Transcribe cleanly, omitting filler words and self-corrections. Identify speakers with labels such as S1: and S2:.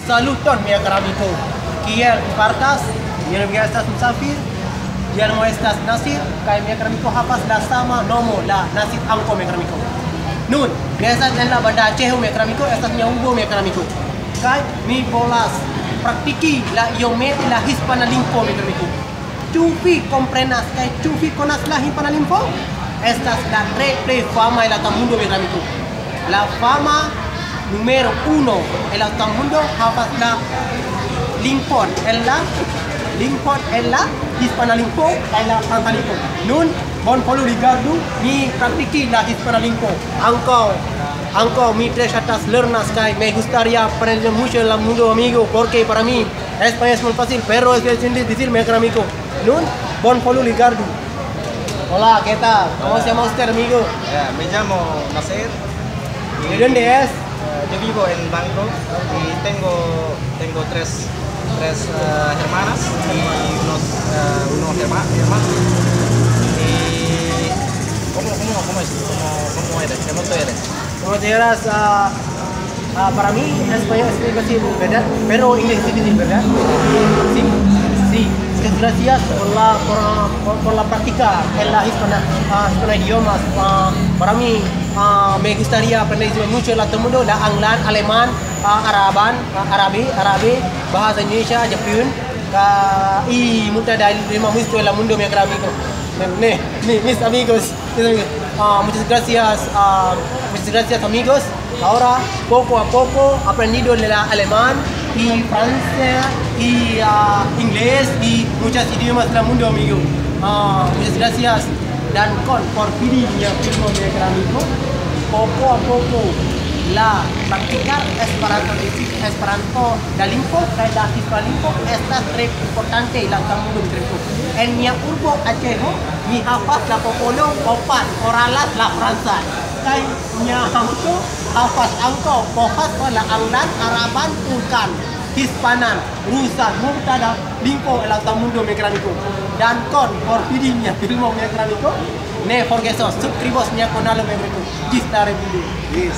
S1: Saluton mi amigo. Kiel partas, mi estas musafir. Kiel mo estas nasir, kay mi amigo hapas la sama nomo la nasir angko mi amigo. Nun, biasa en la banda Aceh mi amigo, estas mi umbo mi amigo. Kay mi bolas praktiki la iomete la hispana limpo mi amigo. Chupi comprenas kay chupi conas la hispana limpo. Estas la play fama en el mundo mi amigo. La fama número 1 en el mundo hapas la limpon en la hispana limpo en la franta limpo. Nun bon polu rigardu mi praktiki la hispana limpo. Angkau mi tres atas lernas kay me gustaría aprender mucho en el mundo amigo porque para mí España es muy fácil pero es difícil mi amigo. Nun bon polu rigardu. Hola, ¿qué tal? ¿Cómo se llama usted, amigo?
S2: Me llamo Nasir.
S1: ¿De dónde es?
S2: Yo vivo en Bangkok y tengo tres hermanas y unos hermanos. Y ¿cómo es? ¿Cómo eres? ¿Cómo tú eres?
S1: Como te dirás, para mí español es muy fácil, ¿verdad? Pero inglés es difícil, ¿verdad? Sí, sí. Gracias por la práctica en la hispana idiomas. Para mí me gustaría aprender mucho el otro mundo, la anglan, alemán, árabe, bahasa Indonesia, Jepun, y muchas dari mucho el mundo mi amigo. Mis amigos. Muchas gracias amigos. Ahora poco a poco aprendido el alemán y francés y inglés y muchos idiomas del mundo amigo. Muchas gracias dan por pilih mi amigo. Poco a poco la practicar Esperanto dalimpo dan la hispalimpo esta très importante la mundo amigo. En mi urbo Aceh mi hafaz la popolo opat oralas la Fransa. Kay nya hamto hafaz angko pohas la anglan araban ukan hispanan rusan mubtada limpo el mundo mecánico dan con por videonya filmo mecánico ne forget subscribos mi canal mecánico. Gistar video.
S2: Yes.